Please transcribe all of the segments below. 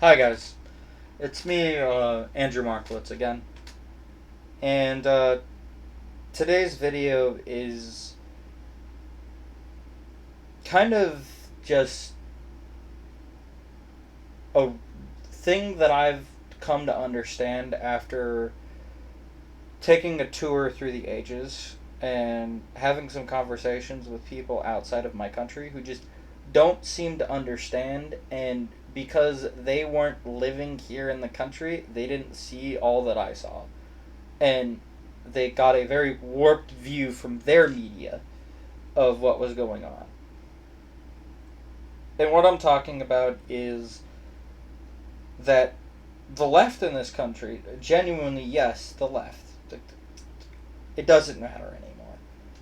Hi guys, it's me, Andrew Markowitz again, and today's video is kind of just a thing that I've come to understand after taking a tour through the ages and having some conversations with people outside of my country who just don't seem to understand, and because they weren't living here in the country, they didn't see all that I saw. And they got a very warped view from their media of what was going on. And what I'm talking about is that the left in this country, genuinely, yes, the left, it doesn't matter anymore.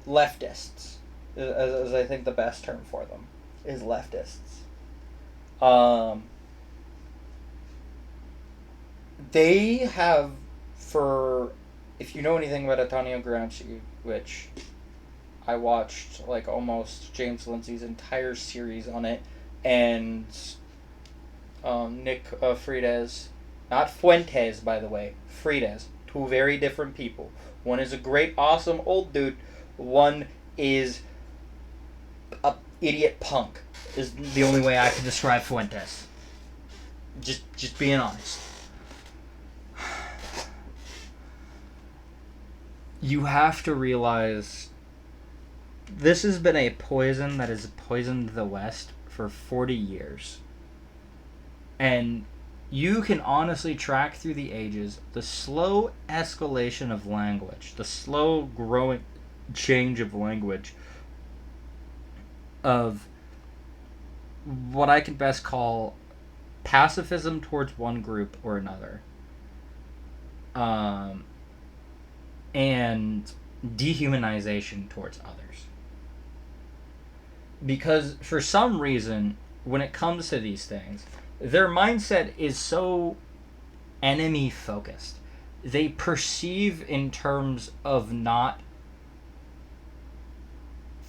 Leftists, as I think the best term for them, is leftists. Um, they have, for, if you know anything about Antonio Gramsci, which I watched like almost James Lindsay's entire series on it, and Nick Friedez, not Fuentes, by the way, Friedez, two very different people. One is a great, awesome old dude. One is a idiot punk. Is the only way I can describe Fuentes. Just being honest. You have to realize this has been a poison that has poisoned the West for 40 years. And you can honestly track through the ages the slow escalation of language, the slow growing change of language of what I can best call pacifism towards one group or another. And dehumanization towards others. Because for some reason, when it comes to these things, their mindset is so enemy focused. They perceive in terms of not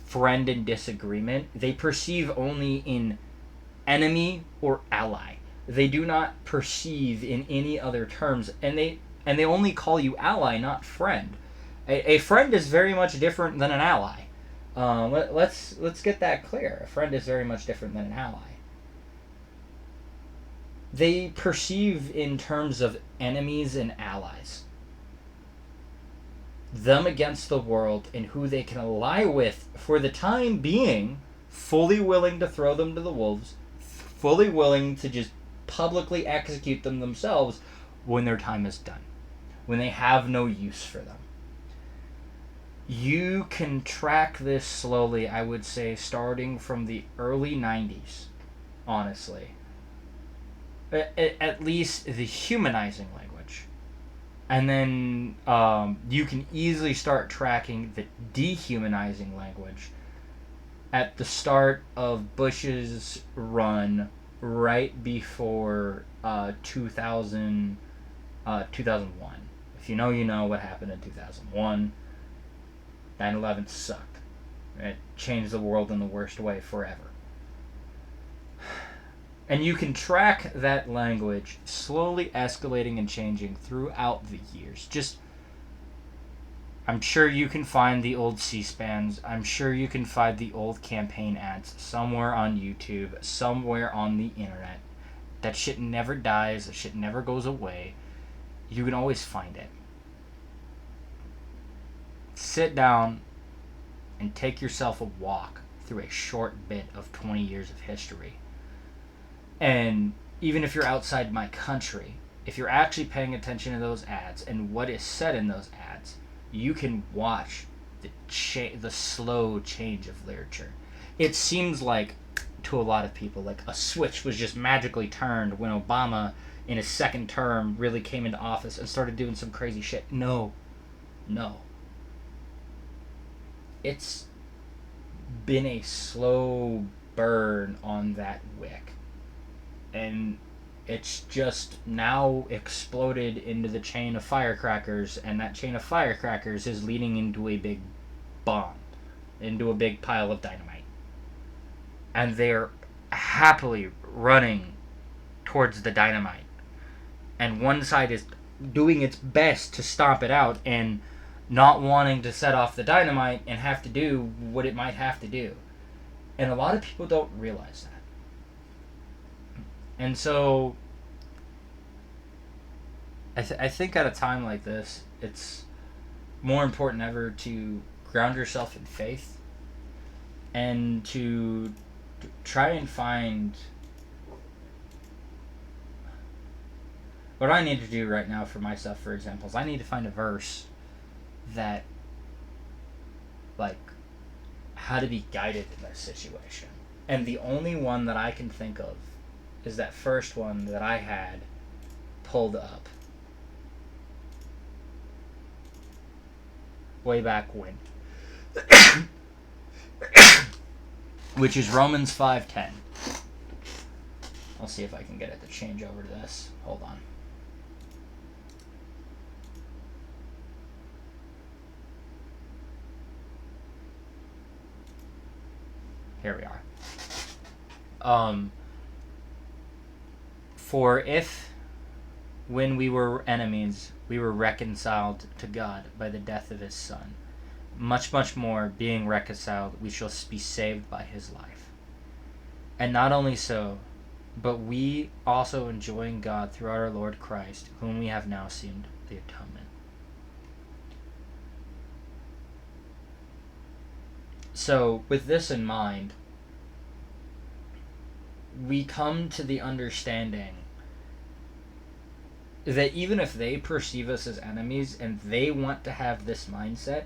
friend and disagreement. They perceive only in enemy or ally. They do not perceive in any other terms, and they only call you ally, not friend. A friend is very much different than an ally. Let's get that clear. A friend is very much different than an ally. They perceive in terms of enemies and allies. Them against the world and who they can ally with for the time being, fully willing to throw them to the wolves, fully willing to just publicly execute them themselves when their time is done, when they have no use for them. You can track this slowly, I would say, starting from the early 90s, honestly. At least the humanizing language. And then you can easily start tracking the dehumanizing language at the start of Bush's run right before 2001. If you know, you know what happened in 2001. 9/11 sucked. It changed the world in the worst way forever. And you can track that language slowly escalating and changing throughout the years. I'm sure you can find the old C-SPANs. I'm sure you can find the old campaign ads somewhere on YouTube, somewhere on the internet. That shit never dies. That shit never goes away. You can always find it. Sit down and take yourself a walk through a short bit of 20 years of history. And even if you're outside my country, if you're actually paying attention to those ads and what is said in those ads, you can watch the slow change of literature. It seems like, to a lot of people, like a switch was just magically turned when Obama, in his second term, really came into office and started doing some crazy shit. No. It's been a slow burn on that wick. And it's just now exploded into the chain of firecrackers, and that chain of firecrackers is leading into a big bomb, into a big pile of dynamite. And they're happily running towards the dynamite. And one side is doing its best to stomp it out and not wanting to set off the dynamite and have to do what it might have to do. And a lot of people don't realize that. And so I think at a time like this, it's more important ever to ground yourself in faith and to try and find what I need to do right now for myself, for example, is I need to find a verse that, like, how to be guided in this situation. And the only one that I can think of is that first one that I had pulled up way back when. Which is Romans 5:10. I'll see if I can get it to change over to this. Hold on. Here we are. For if, when we were enemies, we were reconciled to God by the death of his Son, much, much more, being reconciled, we shall be saved by his life. And not only so, but we also enjoying God through our Lord Christ, whom we have now seen the atonement. So, with this in mind, we come to the understanding that even if they perceive us as enemies and they want to have this mindset,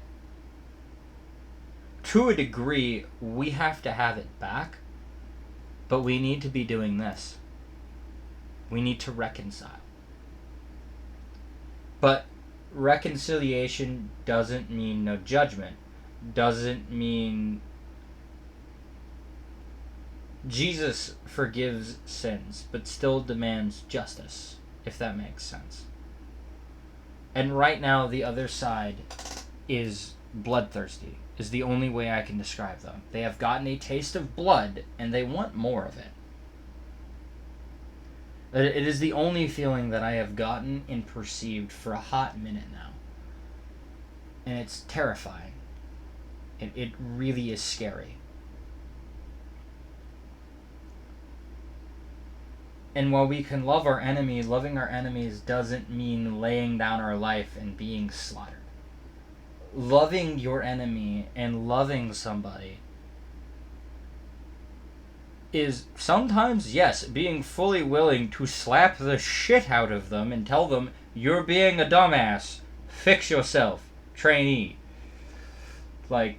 to a degree, we have to have it back, but we need to be doing this. We need to reconcile. But reconciliation doesn't mean no judgment. Doesn't mean Jesus forgives sins, but still demands justice, if that makes sense. And right now, the other side is bloodthirsty, is the only way I can describe them. They have gotten a taste of blood, and they want more of it. It is the only feeling that I have gotten and perceived for a hot minute now. And it's terrifying. It really is scary. And while we can love our enemy, loving our enemies doesn't mean laying down our life and being slaughtered. Loving your enemy and loving somebody is sometimes, yes, being fully willing to slap the shit out of them and tell them, you're being a dumbass, fix yourself, trainee. Like,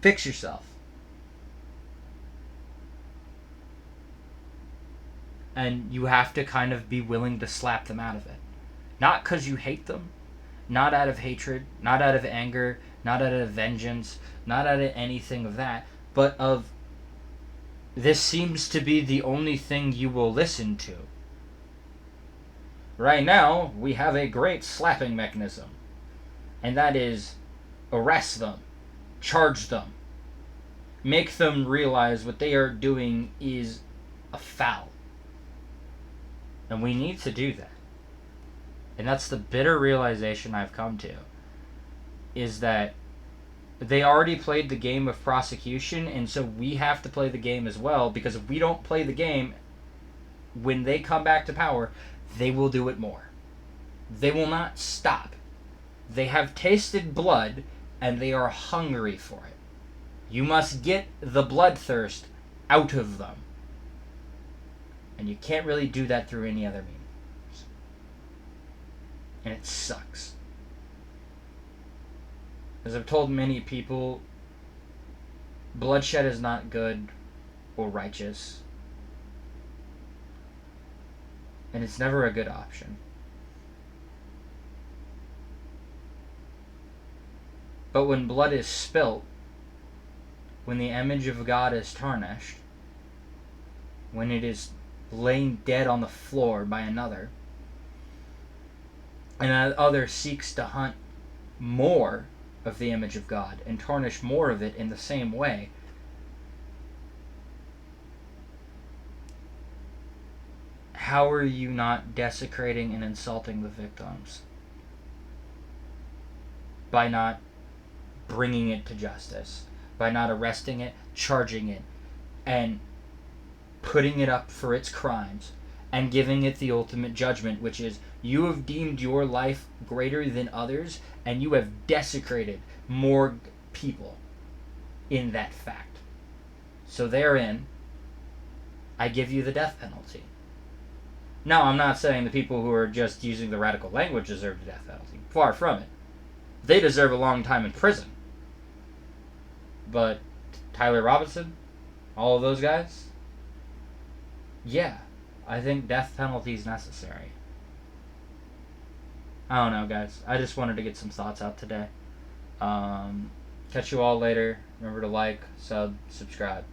fix yourself. And you have to kind of be willing to slap them out of it. Not because you hate them, not out of hatred, not out of anger, not out of vengeance, not out of anything of that, but of, this seems to be the only thing you will listen to. Right now, we have a great slapping mechanism, and that is arrest them, charge them, make them realize what they are doing is a foul. And we need to do that. And that's the bitter realization I've come to, is that they already played the game of prosecution, and so we have to play the game as well, because if we don't play the game, when they come back to power, they will do it more. They will not stop. They have tasted blood, and they are hungry for it. You must get the bloodthirst out of them. And you can't really do that through any other means. And it sucks. As I've told many people, bloodshed is not good or righteous. And it's never a good option. But when blood is spilt, when the image of God is tarnished, when it is laying dead on the floor by another, and that other seeks to hunt more of the image of God and tarnish more of it in the same way, how are you not desecrating and insulting the victims by not bringing it to justice, by not arresting it, charging it, and putting it up for its crimes, and giving it the ultimate judgment, which is you have deemed your life greater than others, and you have desecrated more people in that fact. So therein, I give you the death penalty. Now, I'm not saying the people who are just using the radical language deserve the death penalty. Far from it. They deserve a long time in prison. But Tyler Robinson, all of those guys, yeah, I think death penalty is necessary. I don't know, guys. I just wanted to get some thoughts out today. Catch you all later. Remember to like, sub, subscribe.